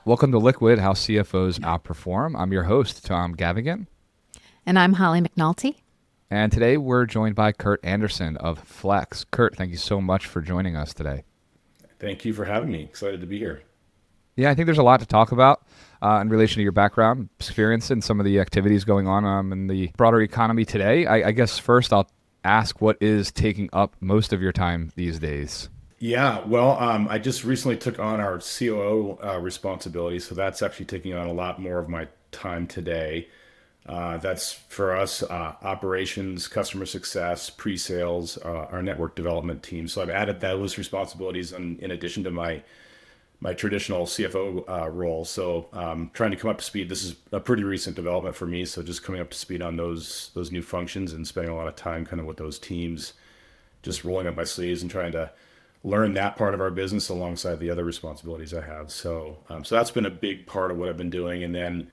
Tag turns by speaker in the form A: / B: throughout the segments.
A: Welcome to Liquid, how CFOs outperform. I'm your host, Tom Gavigan.
B: And I'm Holly McNulty.
A: And today we're joined by Curt Anderson of Flexe. Curt, thank you so much for joining us today.
C: Thank you for having me. Excited to be here.
A: Yeah, I think there's a lot to talk about in relation to your background, experience, and some of the activities going on in the broader economy today. I guess first I'll ask what is taking up most of your time these days?
C: Yeah, well, I just recently took on our COO responsibility, so that's actually taking on a lot more of my time today. That's for us, operations, customer success, pre-sales, our network development team. So I've added those responsibilities in addition to my traditional CFO role. So trying to come up to speed. This is a pretty recent development for me. So just coming up to speed on those new functions and spending a lot of time kind of with those teams, just rolling up my sleeves and trying to learn that part of our business alongside the other responsibilities I have. So that's been a big part of what I've been doing. And then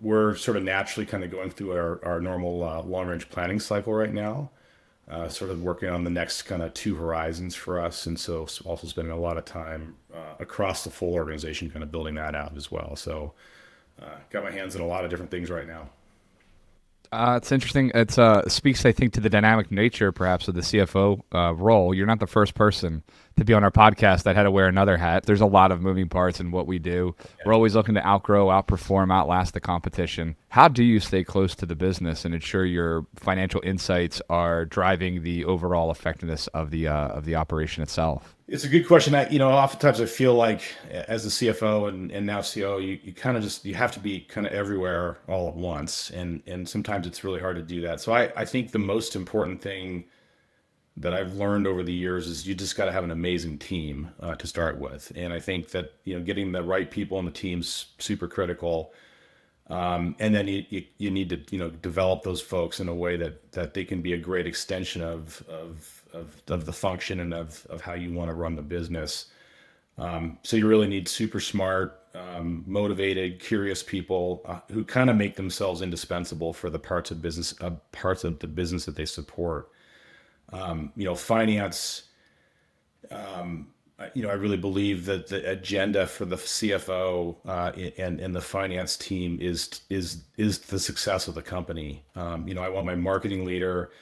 C: we're sort of naturally kind of going through our normal long range planning cycle right now, sort of working on the next kind of two horizons for us. And so also spending a lot of time across the full organization, kind of building that out as well. So got my hands in a lot of different things right now.
A: It's interesting. It speaks, I think, to the dynamic nature, perhaps, of the CFO role. You're not the first person to be on our podcast that had to wear another hat. There's a lot of moving parts in what we do. We're always looking to outgrow, outperform, outlast the competition. How do you stay close to the business and ensure your financial insights are driving the overall effectiveness of the operation itself?
C: It's a good question. Oftentimes I feel like as a CFO and now COO, you kind of you have to be kind of everywhere all at once. And sometimes it's really hard to do that. So I think the most important thing that I've learned over the years is you just got to have an amazing team to start with. And I think that, getting the right people on the team's super critical. And then you need to, develop those folks in a way that they can be a great extension of the function and of how you want to run the business. So you really need super smart, motivated, curious people who kind of make themselves indispensable for the parts of the business that they support. Finance. I really believe that the agenda for the CFO and the finance team is the success of the company. I want my marketing leader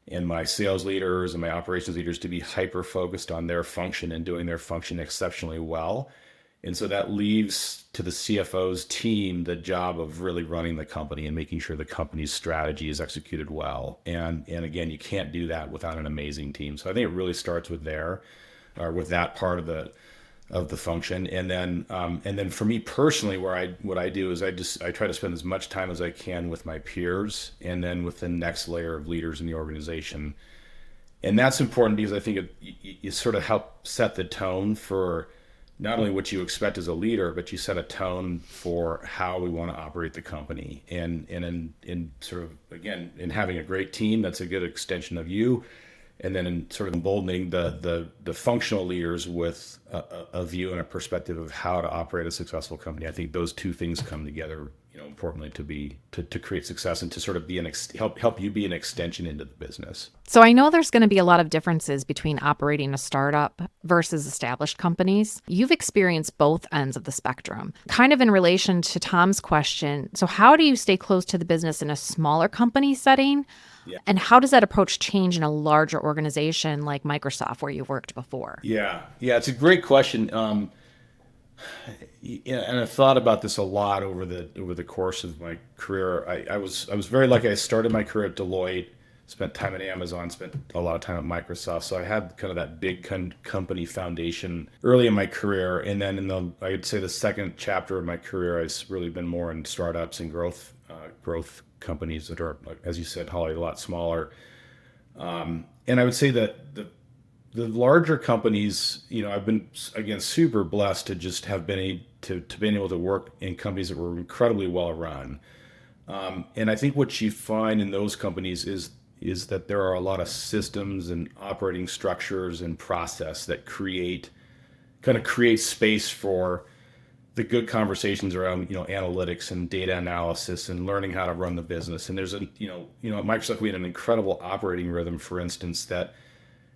C: and my sales leaders and my operations leaders to be hyper focused on their function and doing their function exceptionally well. And so that leaves to the CFO's team the job of really running the company and making sure the company's strategy is executed well. And again, you can't do that without an amazing team. So I think it really starts with with that part of the function. And then for me personally, what I do is I try to spend as much time as I can with my peers and then with the next layer of leaders in the organization. And that's important because I think you sort of help set the tone for not only what you expect as a leader, but you set a tone for how we want to operate the company. And in sort of, again, in having a great team, that's a good extension of you. And then in sort of emboldening the functional leaders with a view and a perspective of how to operate a successful company. I think those two things come together, importantly to create success and to sort of be help you be an extension into the business.
B: So I know there's going to be a lot of differences between operating a startup versus established companies. You've experienced both ends of the spectrum. Kind of in relation to Tom's question, so how do you stay close to the business in a smaller company setting?
C: Yeah.
B: And how does that approach change in a larger organization like Microsoft where you've worked before?
C: Yeah, it's a great question. And I've thought about this a lot over the course of my career. I was very lucky. I started my career at Deloitte, spent time at Amazon, spent a lot of time at Microsoft. So I had kind of that big company foundation early in my career. And then I'd say the second chapter of my career, I've really been more in startups and growth companies that are, as you said, Holly, a lot smaller. And I would say that the larger companies, I've been, again, super blessed to just have been able to work in companies that were incredibly well run. And I think what you find in those companies is that there are a lot of systems and operating structures and process that create space for the good conversations around, analytics and data analysis and learning how to run the business. And there's at Microsoft, we had an incredible operating rhythm, for instance, that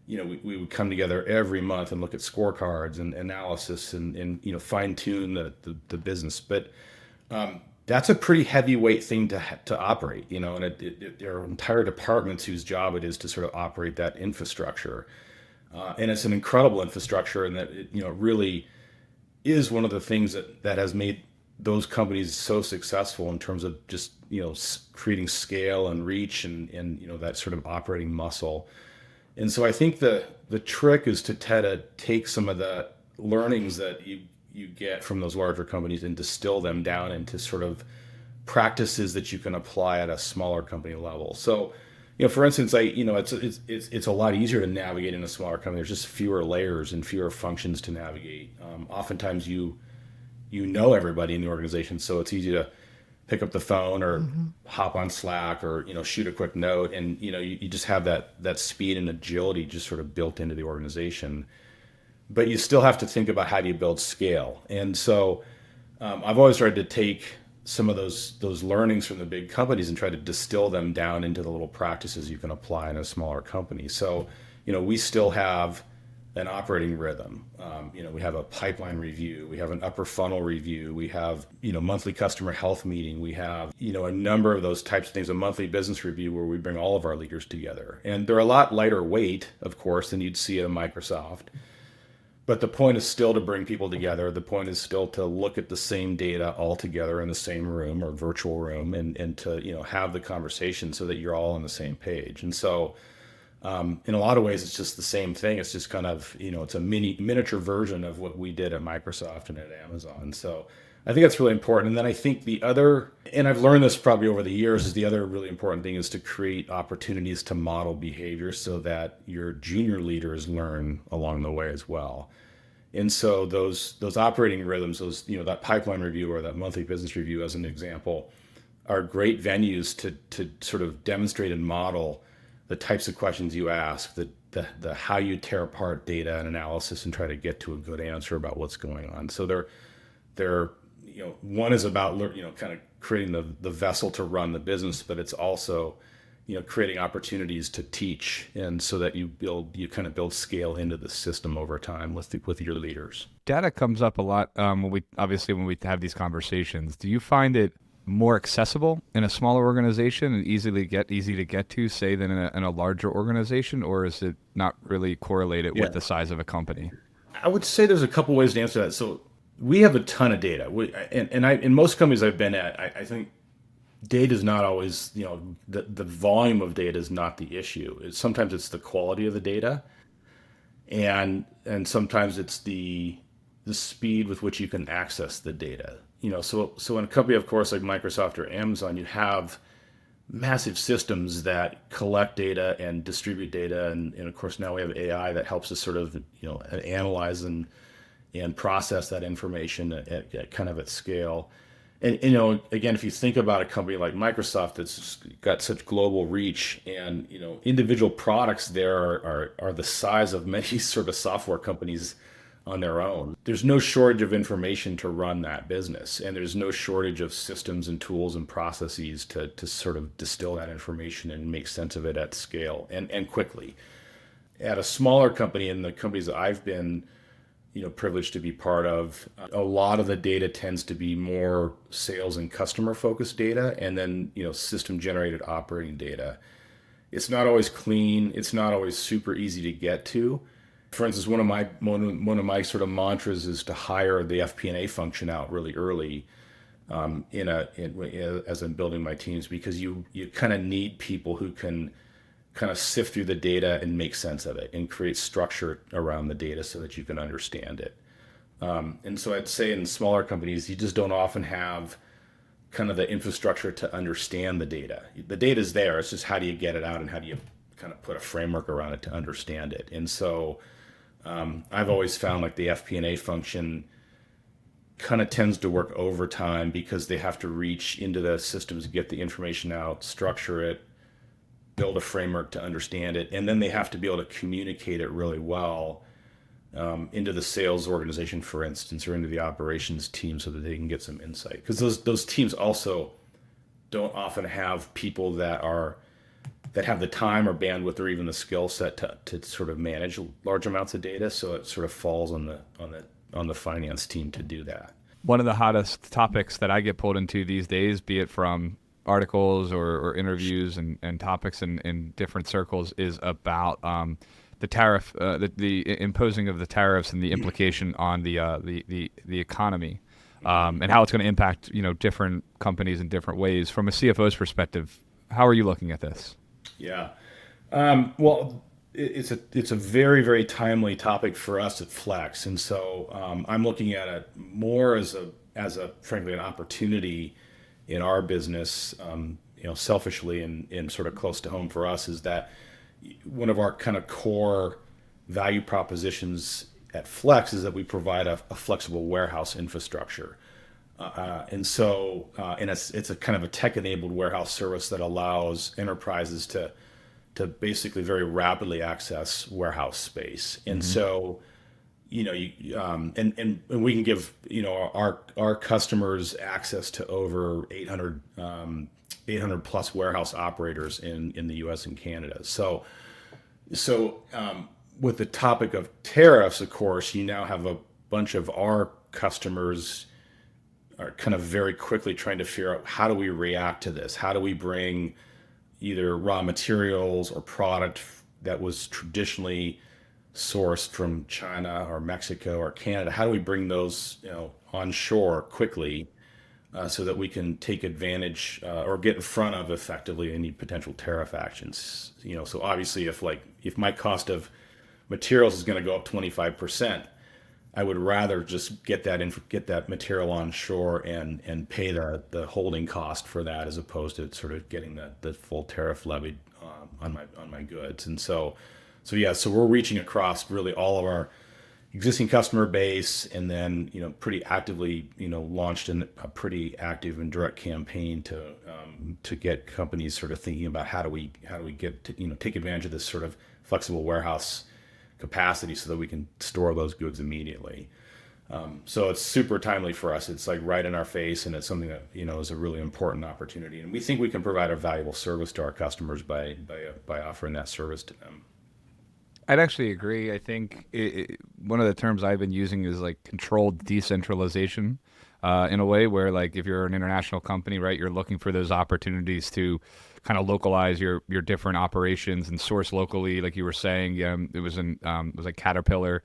C: we would come together every month and look at scorecards and analysis and fine tune the business. But that's a pretty heavyweight thing to operate, and there are entire departments whose job it is to sort of operate that infrastructure. And it's an incredible infrastructure, and that it really is one of the things that has made those companies so successful in terms of just creating scale and reach and that sort of operating muscle. And so I think the trick is to try to take some of the learnings that you get from those larger companies and distill them down into sort of practices that you can apply at a smaller company level. So, for instance, it's a lot easier to navigate in a smaller company. There's just fewer layers and fewer functions to navigate. Oftentimes you know everybody in the organization, so it's easy to pick up the phone or hop on Slack or shoot a quick note, and you just have that speed and agility just sort of built into the organization. But you still have to think about how do you build scale. And so I've always tried to take some of those learnings from the big companies and try to distill them down into the little practices you can apply in a smaller company. So we still have an operating rhythm. We have a pipeline review, we have an upper funnel review, we have monthly customer health meeting, we have a number of those types of things, a monthly business review where we bring all of our leaders together, and they're a lot lighter weight, of course, than you'd see at a Microsoft. But the point is still to bring people together. The point is still to look at the same data all together in the same room or virtual room, and to have the conversation so that you're all on the same page. And so in a lot of ways, it's just the same thing. It's just kind of, it's a miniature version of what we did at Microsoft and at Amazon. So I think that's really important. And then I think the other, and I've learned this probably over the years, is the other really important thing is to create opportunities to model behavior so that your junior leaders learn along the way as well. And so those operating rhythms, that pipeline review or that monthly business review, as an example, are great venues to sort of demonstrate and model the types of questions you ask, the how you tear apart data and analysis and try to get to a good answer about what's going on. So they're one is about kind of creating the vessel to run the business, but it's also creating opportunities to teach, and so that you kind of build scale into the system over time with your leaders.
A: Data comes up a lot when we have these conversations. Do you find it more accessible in a smaller organization and easy to get to, say, than in a larger organization, or is it not really correlated with the size of a company?
C: I would say there's a couple ways to answer that. So we have a ton of data, in most companies I've been at, I think data is not always, the volume of data is not the issue. Sometimes it's the quality of the data, and sometimes it's the speed with which you can access the data. So in a company, of course, like Microsoft or Amazon, you have massive systems that collect data and distribute data, and of course now we have AI that helps us sort of analyze and process that information at kind of at scale. And again, if you think about a company like Microsoft that's got such global reach, and individual products there are the size of many sort of software companies on their own. There's no shortage of information to run that business, and there's no shortage of systems and tools and processes to sort of distill that information and make sense of it at scale and quickly. At a smaller company, in the companies that I've been privileged to be part of, a lot of the data tends to be more sales and customer focused data, and then system generated operating data. It's not always clean. It's not always super easy to get to. For instance, one of my sort of mantras is to hire the FP&A function out really early as I'm building my teams, because you kind of need people who can kind of sift through the data and make sense of it and create structure around the data so that you can understand it. And so I'd say in smaller companies, you just don't often have kind of the infrastructure to understand the data. The data's there. It's just how do you get it out and how do you kind of put a framework around it to understand it. And so I've always found like the FP&A function kind of tends to work overtime because they have to reach into the systems, get the information out, structure it, build a framework to understand it, and then they have to be able to communicate it really well into the sales organization, for instance, or into the operations team so that they can get some insight. Because those teams also don't often have people that are that have the time or bandwidth or even the skill set to sort of manage large amounts of data. So it sort of falls on the finance team to do that.
A: One of the hottest topics that I get pulled into these days, be it from articles or interviews and topics in different circles, is about the tariff, the imposing of the tariffs and the implication on the economy, and how it's going to impact different companies in different ways. From a CFO's perspective, how are you looking at this?
C: Yeah. Well, it's a very, very timely topic for us at Flex. And so I'm looking at it more as a frankly, an opportunity in our business, selfishly and sort of close to home for us, is that one of our kind of core value propositions at Flex is that we provide a flexible warehouse infrastructure. And it's a kind of a tech-enabled warehouse service that allows enterprises to basically very rapidly access warehouse space. And so, and we can give our customers access to over 800 plus warehouse operators in the U.S. and Canada. So with the topic of tariffs, of course, you now have a bunch of our customers are kind of very quickly trying to figure out, how do we react to this? How do we bring either raw materials or product that was traditionally sourced from China or Mexico or Canada? How do we bring those onshore quickly so that we can take advantage or get in front of effectively any potential tariff actions? So obviously, if my cost of materials is going to go up 25%, I would rather just get that material onshore and pay the holding cost for that, as opposed to sort of getting the full tariff levied on my goods. And so we're reaching across really all of our existing customer base, and then pretty actively launched in a pretty active and direct campaign to get companies sort of thinking about how do we get to take advantage of this sort of flexible warehouse capacity so that we can store those goods immediately. So it's super timely for us. It's like right in our face, and it's something that is a really important opportunity. And we think we can provide a valuable service to our customers by offering that service to them.
A: I'd actually agree. I think one of the terms I've been using is like controlled decentralization, in a way where, like, if you're an international company, right, you're looking for those opportunities to kind of localize your different operations and source locally. Like you were saying, it was like Caterpillar,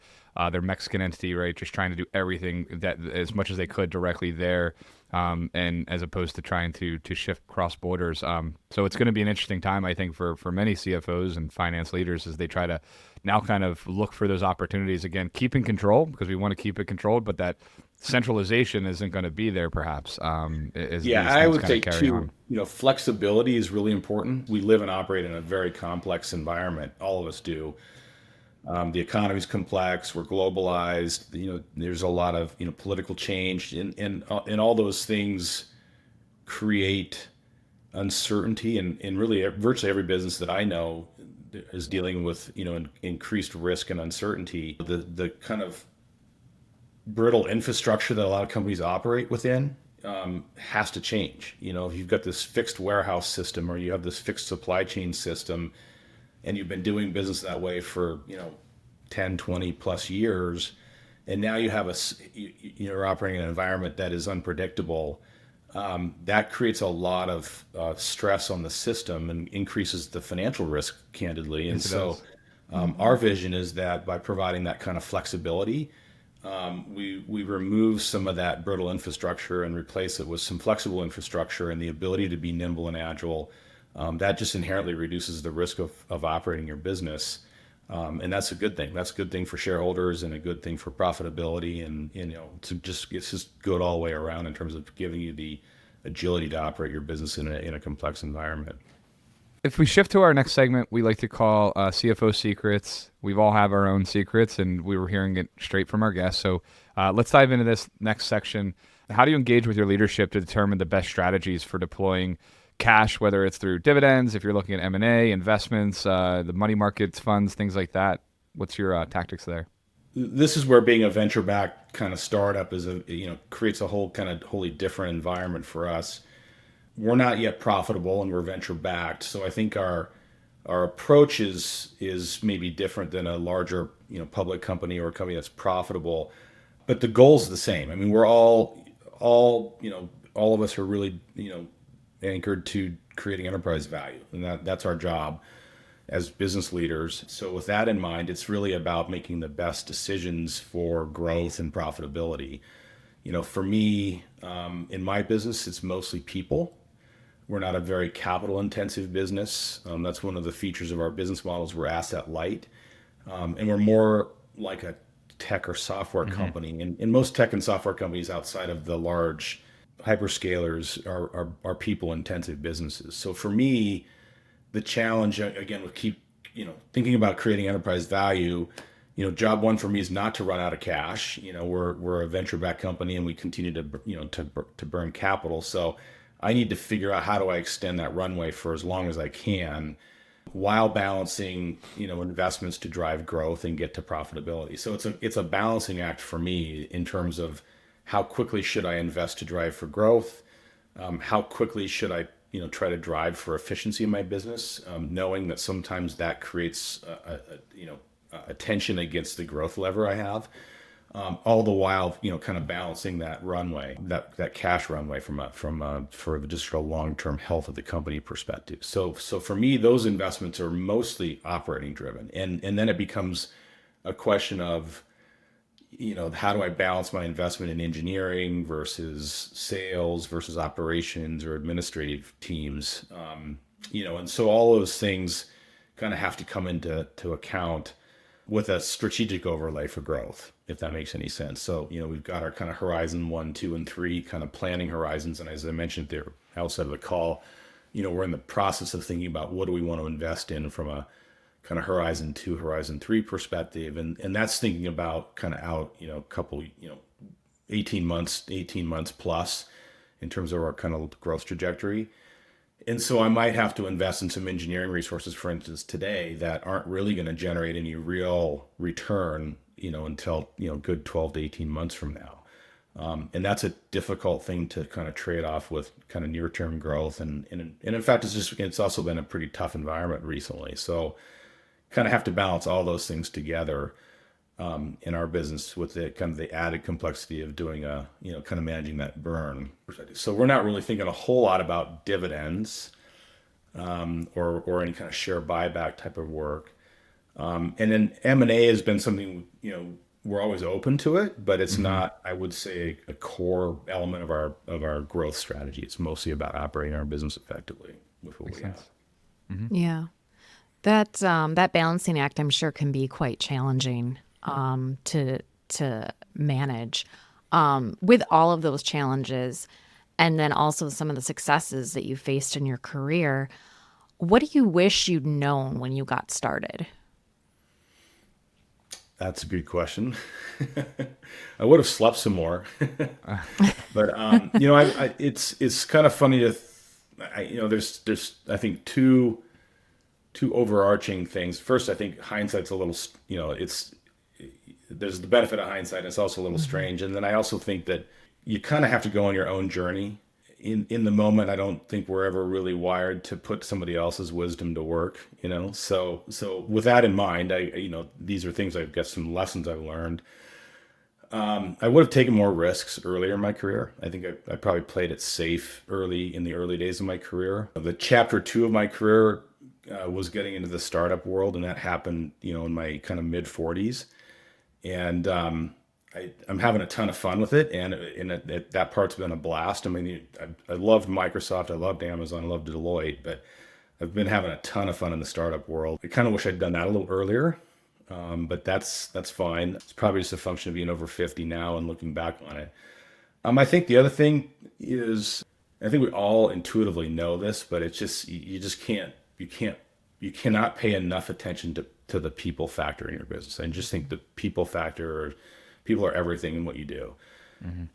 A: their Mexican entity, right, just trying to do everything that as much as they could directly there, and as opposed to trying to shift cross borders. So it's going to be an interesting time, I think, for many CFOs and finance leaders as they try to now kind of look for those opportunities again, keeping control, because we want to keep it controlled, but that centralization isn't going to be there, perhaps.
C: I would say too, flexibility is really important. We live and operate in a very complex environment. All of us do. The economy's complex. We're globalized. There's a lot of political change, and all those things create uncertainty. And really, virtually every business that I know is dealing with increased risk and uncertainty. The kind of brittle infrastructure that a lot of companies operate within has to change. If you've got this fixed warehouse system, or you have this fixed supply chain system, and you've been doing business that way for 10, 20 plus years, and now you're operating in an environment that is unpredictable, that creates a lot of stress on the system and increases the financial risk, candidly. And so our vision is that by providing that kind of flexibility, we remove some of that brittle infrastructure and replace it with some flexible infrastructure and the ability to be nimble and agile. That just inherently reduces the risk of operating your business. And that's a good thing. That's a good thing for shareholders and a good thing for profitability. And, it's just good all the way around in terms of giving you the agility to operate your business in a complex environment.
A: If we shift to our next segment, we like to call CFO Secrets. We've all have our own secrets, and we were hearing it straight from our guests. So let's dive into this next section. How do you engage with your leadership to determine the best strategies for deploying cash, whether it's through dividends, if you're looking at M&A, investments, the money markets, funds, things like that? What's your tactics there?
C: This is where being a venture-backed kind of startup creates a wholly different environment for us. We're not yet profitable, and we're venture-backed. So I think our Our approach is maybe different than a larger, public company or a company that's profitable, but the goal's the same. I mean, we're all of us are really, anchored to creating enterprise value, and that's our job as business leaders. So with that in mind, it's really about making the best decisions for growth and profitability. For me, in my business, it's mostly people. We're not a very capital intensive business. That's one of the features of our business models. We're asset light. And we're more like a tech or software company. And most tech and software companies outside of the large hyperscalers are people intensive businesses. So for me, the challenge again with thinking about creating enterprise value, job one for me is not to run out of cash. We're a venture backed company and we continue to burn capital. So I need to figure out how do I extend that runway for as long as I can while balancing, investments to drive growth and get to profitability. So it's a balancing act for me in terms of how quickly should I invest to drive for growth? How quickly should I, try to drive for efficiency in my business, knowing that sometimes that creates a tension against the growth lever I have. All the while, kind of balancing that runway, that cash runway for just a long-term health of the company perspective. So for me, those investments are mostly operating driven, and then it becomes a question of, how do I balance my investment in engineering versus sales versus operations or administrative teams, and so all those things kind of have to come into account with a strategic overlay for growth, if that makes any sense. So, we've got our kind of horizon 1, 2, and 3 kind of planning horizons. And as I mentioned there outside of the call, we're in the process of thinking about what do we want to invest in from a kind of horizon 2, horizon 3 perspective. And that's thinking about kind of out, a couple, 18 months plus in terms of our kind of growth trajectory. And so I might have to invest in some engineering resources, for instance, today that aren't really going to generate any real return, until, good 12 to 18 months from now. And that's a difficult thing to kind of trade off with kind of near-term growth. And in fact, it's also been a pretty tough environment recently. So kind of have to balance all those things together in our business with the kind of the added complexity of doing kind of managing that burn. So we're not really thinking a whole lot about dividends or any kind of share buyback type of work. And then M&A has been something, we're always open to it, but it's not, I would say, a core element of our growth strategy. It's mostly about operating our business effectively with what we have.
B: Yeah. That balancing act, I'm sure, can be quite challenging to manage. With all of those challenges, and then also some of the successes that you faced in your career, what do you wish you'd known when you got started?
C: That's a good question. I would have slept some more, but it's kind of funny to, there's I think two overarching things. First, I think hindsight's a little, there's the benefit of hindsight. And it's also a little strange. And then I also think that you kind of have to go on your own journey. In the moment, I don't think we're ever really wired to put somebody else's wisdom to work, So with that in mind, these are things I've got some lessons I've learned. I would have taken more risks earlier in my career. I think I probably played it safe in the early days of my career. The chapter 2 of my career was getting into the startup world, and that happened, in my kind of mid 40s. And I'm having a ton of fun with it, and that part's been a blast. I mean, I loved Microsoft, I loved Amazon, I loved Deloitte, but I've been having a ton of fun in the startup world. I kind of wish I'd done that a little earlier, but that's fine. It's probably just a function of being over 50 now and looking back on it. I think the other thing is, I think we all intuitively know this, but it's just you cannot pay enough attention to the people factor in your business. I just think the people factor, people are everything in what you do.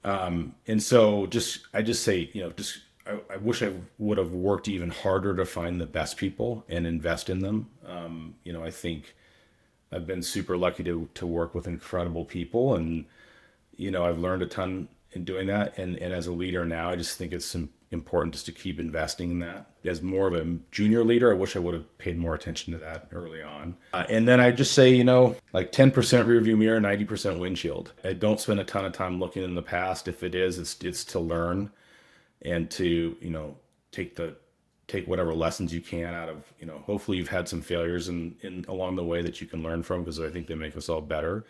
C: And so I just say, I wish I would have worked even harder to find the best people and invest in them. I think I've been super lucky to work with incredible people, and, I've learned a ton in doing that. And as a leader now, I just think it's important just to keep investing in that. As more of a junior leader, I wish I would have paid more attention to that early on. And then I just say, like 10% rearview mirror, 90% windshield. I don't spend a ton of time looking in the past. If it is, it's to learn and to, take whatever lessons you can out of, hopefully you've had some failures in along the way that you can learn from, because I think they make us all better.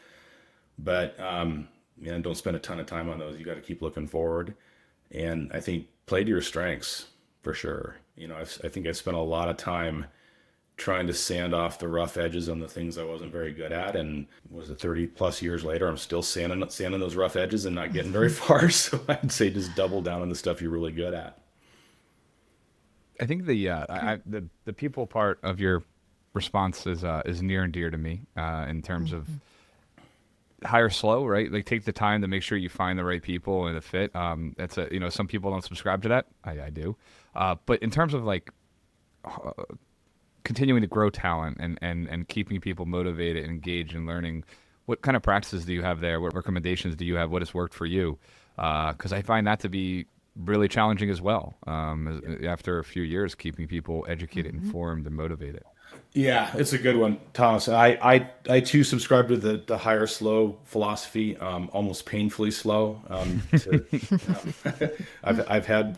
C: But, don't spend a ton of time on those. You got to keep looking forward. And I think play to your strengths for sure. I think I spent a lot of time trying to sand off the rough edges on the things I wasn't very good at. And was it 30 plus years later, I'm still sanding those rough edges and not getting very far. So I'd say just double down on the stuff you're really good at.
A: I think the people part of your response is near and dear to me in terms of hire slow, right? Like take the time to make sure you find the right people and the fit. That's some people don't subscribe to that. I do. But in terms of like continuing to grow talent and keeping people motivated and engaged in learning, what kind of practices do you have there? What recommendations do you have? What has worked for you? Because I find that to be really challenging as well. After a few years, keeping people educated, informed, and motivated.
C: Yeah, it's a good one, Thomas. I too subscribe to the hire slow philosophy, almost painfully slow. I've had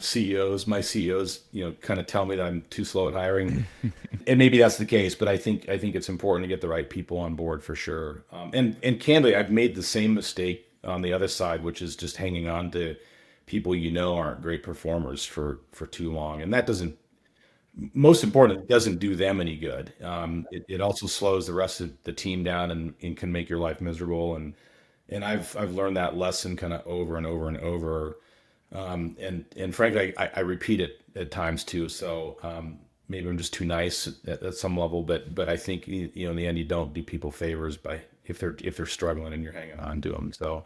C: my CEOs, kind of tell me that I'm too slow at hiring, and maybe that's the case. But I think it's important to get the right people on board for sure. And candidly, I've made the same mistake on the other side, which is just hanging on to people aren't great performers for too long, and that doesn't. Most important, it doesn't do them any good. It also slows the rest of the team down and can make your life miserable. And I've learned that lesson kind of over and over and over. And frankly, I repeat it at times too. So maybe I'm just too nice at some level, but I think in the end you don't do people favors by if they're struggling and you're hanging on to them. So,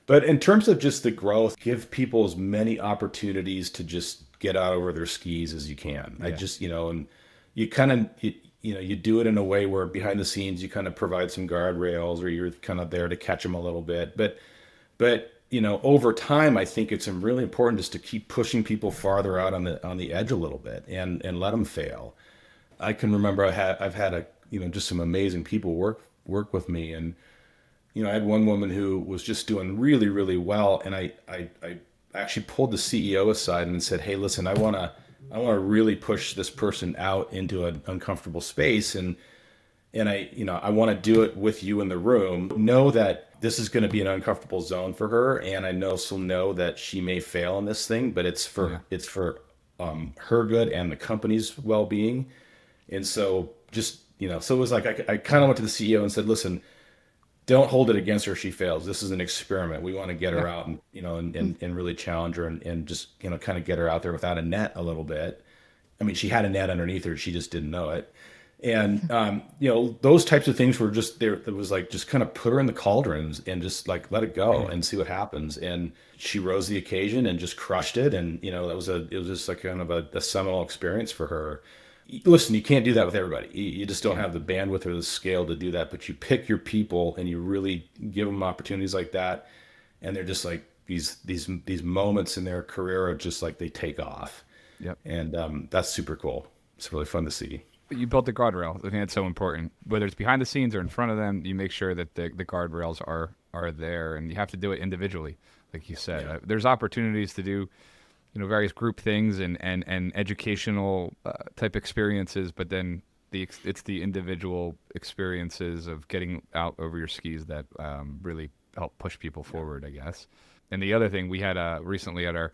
C: but in terms of just the growth, give people as many opportunities to just get out over their skis as you can. Yeah. I just, and you kind of, you do it in a way where behind the scenes, you kind of provide some guardrails or you're kind of there to catch them a little bit. But, over time, I think it's really important just to keep pushing people farther out on the edge a little bit and let them fail. I can remember I've had just some amazing people work with me. And, I had one woman who was just doing really, really well. And I actually pulled the CEO aside and said, "Hey, listen, I want to really push this person out into an uncomfortable space, and I want to do it with you in the room. Know that this is going to be an uncomfortable zone for her, and I know she'll know that she may fail in this thing, but it's for her good and the company's well-being." And so just so it was like I kind of went to the CEO and said, "Listen, don't hold it against her if she fails. This is an experiment. We want to get her out and, and really challenge her and just, kind of get her out there without a net a little bit." I mean, she had a net underneath her. She just didn't know it. And, those types of things were just there. It was like, just kind of put her in the cauldrons and just like, let it go and see what happens. And she rose the occasion and just crushed it. And, it was just like kind of a seminal experience for her. Listen, you can't do that with everybody. You just don't have the bandwidth or the scale to do that. But you pick your people and you really give them opportunities like that, and they're just like these moments in their career are just like they take off. Yep. And that's super cool. It's really fun to see.
A: You built the guardrail. I think that's so important. Whether it's behind the scenes or in front of them, you make sure that the guardrails are there, and you have to do it individually, like you said. Yeah. There's opportunities to do various group things and educational type experiences, but then it's the individual experiences of getting out over your skis that really help push people forward, I guess. And the other thing, we had recently our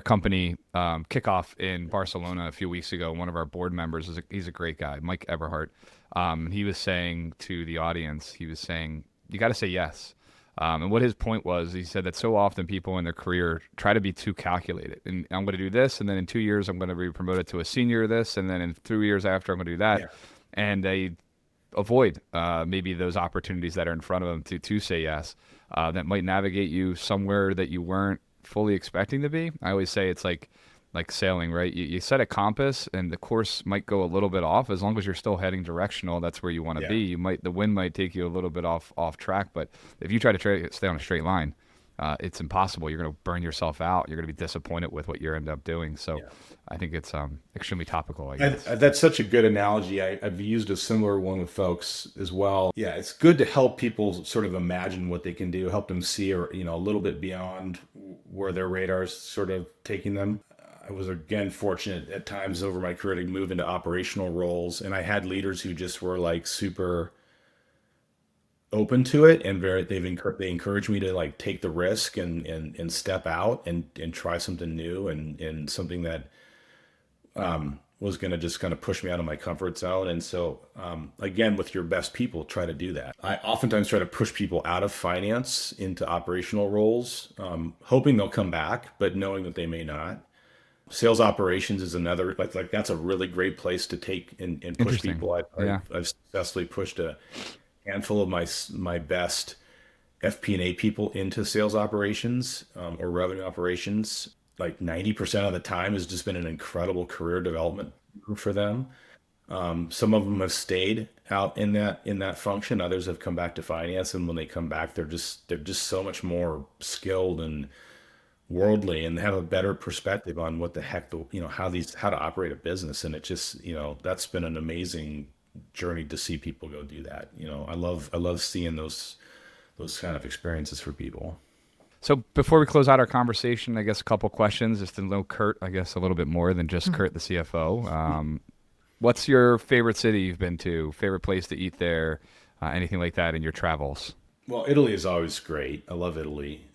A: company kickoff in Barcelona a few weeks ago. One of our board members, he's a great guy, Mike Everhart. He was saying to the audience, you got to say yes. And what his point was, he said that so often people in their career try to be too calculated. And I'm going to do this, and then in 2 years, I'm going to be promoted to a senior this, and then in 3 years after, I'm going to do that. Yeah. And they avoid maybe those opportunities that are in front of them to say yes, that might navigate you somewhere that you weren't fully expecting to be. I always say it's like sailing, right? You set a compass and the course might go a little bit off. As long as you're still heading directional, that's where you want to be. The wind might take you a little bit off track, but if you try to stay on a straight line, it's impossible. You're going to burn yourself out. You're going to be disappointed with what you end up doing. So I think it's extremely topical, I guess.
C: That's such a good analogy. I've used a similar one with folks as well. Yeah, it's good to help people sort of imagine what they can do, help them see, or a little bit beyond where their radar's sort of taking them. I was again fortunate at times over my career to move into operational roles, and I had leaders who just were like super open to it, and they encouraged me to like take the risk and step out and try something new and something that was going to just kind of push me out of my comfort zone. And so, again, with your best people, try to do that. I oftentimes try to push people out of finance into operational roles, hoping they'll come back, but knowing that they may not. Sales operations is another, like that's a really great place to take and push people. I've successfully pushed a handful of my best FP&A people into sales operations or revenue operations. Like 90% of the time has just been an incredible career development for them. Some of them have stayed out in that function. Others have come back to finance, and when they come back, they're just so much more skilled and worldly, and have a better perspective on what the heck how to operate a business. And it just that's been an amazing journey to see people go do that. I love seeing those kind of experiences for people.
A: So before we close out our conversation, I guess a couple questions just to know Curt, I guess a little bit more than just Curt, the CFO. What's your favorite city you've been to? Favorite place to eat there? Anything like that in your travels?
C: Well, Italy is always great. I love Italy.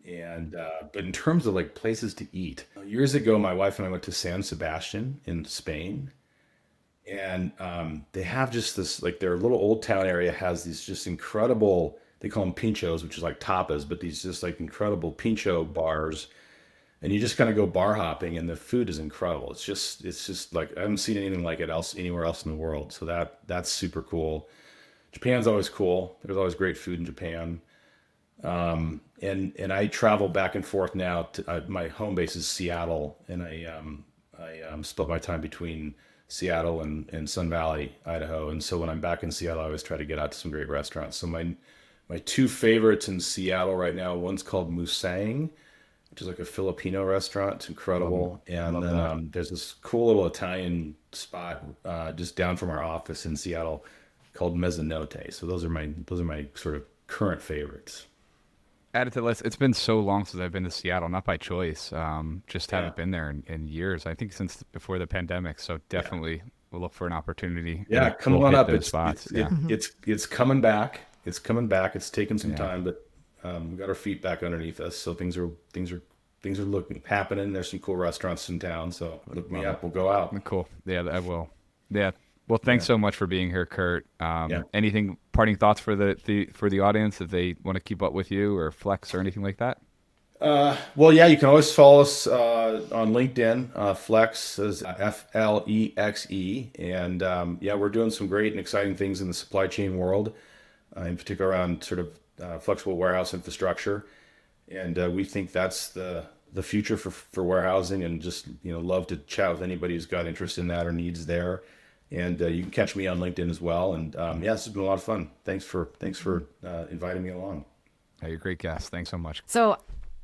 C: But in terms of like places to eat, years ago, my wife and I went to San Sebastian in Spain. And they have just this, like their little old town area has these just incredible, they call them pinchos, which is like tapas, but these just like incredible pincho bars. And you just kind of go bar hopping, and the food is incredible. It's just like, I haven't seen anything like it anywhere else in the world. So that's super cool. Japan's always cool. There's always great food in Japan. And I travel back and forth now to my home base is Seattle, and I split my time between Seattle and Sun Valley, Idaho. And so when I'm back in Seattle, I always try to get out to some great restaurants. So my two favorites in Seattle right now, one's called Musang, which is like a Filipino restaurant. It's incredible. And then there's this cool little Italian spot just down from our office in Seattle called Mezzanotte. So those are my sort of current favorites.
A: Add it to the list. It's been so long since I've been to Seattle, not by choice. Just haven't been there in years. I think since before the pandemic. So definitely we'll look for an opportunity.
C: Yeah, come on up. It's coming back. It's coming back. It's taken some time, but we got our feet back underneath us. So things are happening. There's some cool restaurants in town. So look me up. We'll go out.
A: Cool. Yeah, I will. Yeah. Well, thanks so much for being here, Curt. Anything parting thoughts for the audience if they want to keep up with you or Flex or anything like that?
C: Well, yeah, you can always follow us on LinkedIn. Flex is Flexe, and we're doing some great and exciting things in the supply chain world, in particular around sort of flexible warehouse infrastructure, and we think that's the future for warehousing. And just love to chat with anybody who's got interest in that or needs there. And you can catch me on LinkedIn as well. And this has been a lot of fun. Thanks for inviting me along.
A: Hey, you're a great guest. Thanks so much.
B: So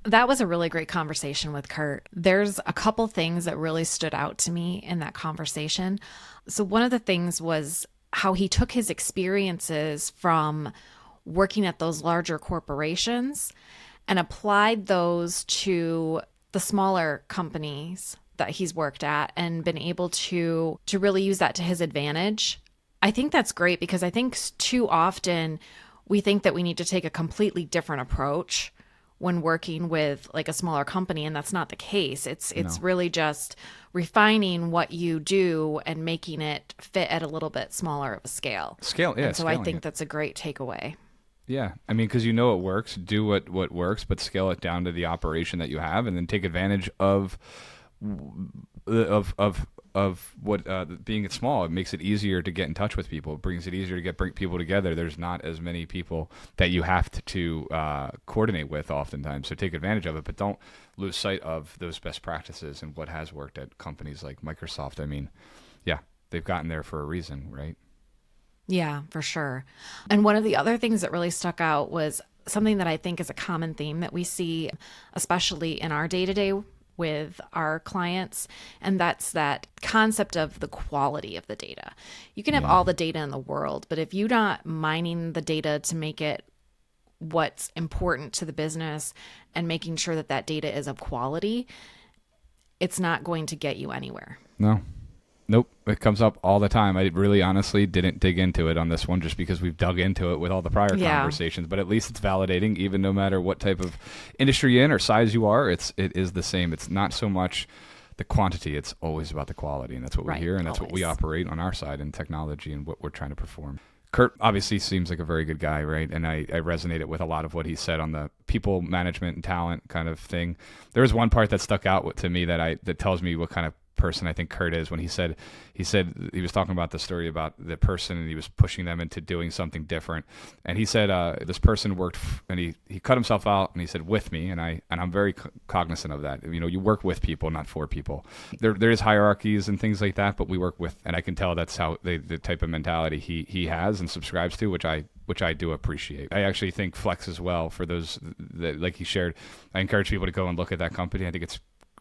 B: that was a really great conversation with Curt. There's a couple things that really stood out to me in that conversation. So one of the things was how he took his experiences from working at those larger corporations and applied those to the smaller companies that he's worked at and been able to really use that to his advantage. I think that's great because I think too often we think that we need to take a completely different approach when working with like a smaller company, and that's not the case. It's really just refining what you do and making it fit at a little bit smaller of a scale. And so I think that's a great takeaway.
A: Yeah. I mean, because it works, do what works, but scale it down to the operation that you have, and then take advantage of what being small. It makes it easier to get in touch with people. It brings it easier to bring people together. There's not as many people that you have to coordinate with oftentimes. So take advantage of it, but don't lose sight of those best practices and what has worked at companies like Microsoft. I mean, they've gotten there for a reason, right?
B: Yeah, for sure. And one of the other things that really stuck out was something that I think is a common theme that we see, especially in our day-to-day with our clients, and that's that concept of the quality of the data. You can have all the data in the world, but if you're not mining the data to make it what's important to the business and making sure that that data is of quality, it's not going to get you anywhere.
A: No. Nope. It comes up all the time. I really honestly didn't dig into it on this one just because we've dug into it with all the prior conversations, but at least it's validating, even no matter what type of industry you're in or size you are, it is the same. It's not so much the quantity, it's always about the quality, and that's what we hear, and that's what we operate on our side in technology and what we're trying to perform. Curt obviously seems like a very good guy, right? And I resonated with a lot of what he said on the people management and talent kind of thing. There was one part that stuck out to me that tells me what kind of person I think Curt is, when he said he was talking about the story about the person and he was pushing them into doing something different, and he said this person worked and he cut himself out, and he said with me, and I'm very cognizant of that. You work with people, not for people. There is hierarchies and things like that, but we work with, and I can tell that's how the type of mentality he has and subscribes to, which I do appreciate. I actually think Flexe as well, for those that, like he shared, I encourage people to go and look at that company. I think it's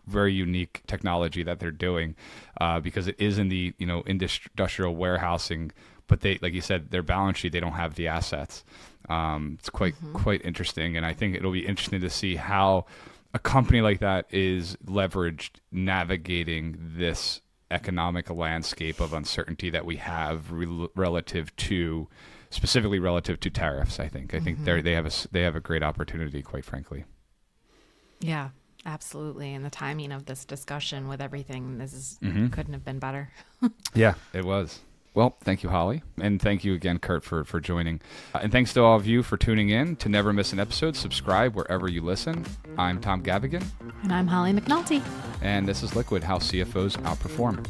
A: very unique technology that they're doing, because it is in the industrial warehousing, but they, like you said, their balance sheet, they don't have the assets. It's quite interesting, and I think it'll be interesting to see how a company like that is leveraged navigating this economic landscape of uncertainty that we have specifically relative to tariffs. I think they have a great opportunity, quite frankly.
B: Yeah. Absolutely. And the timing of this discussion with everything, couldn't have been better.
A: Yeah, it was. Well, thank you, Holly. And thank you again, Curt, for joining. And thanks to all of you for tuning in. To never miss an episode, subscribe wherever you listen. I'm Tom Gavigan.
B: And I'm Holly McNulty.
A: And this is Liquid, how CFOs outperform.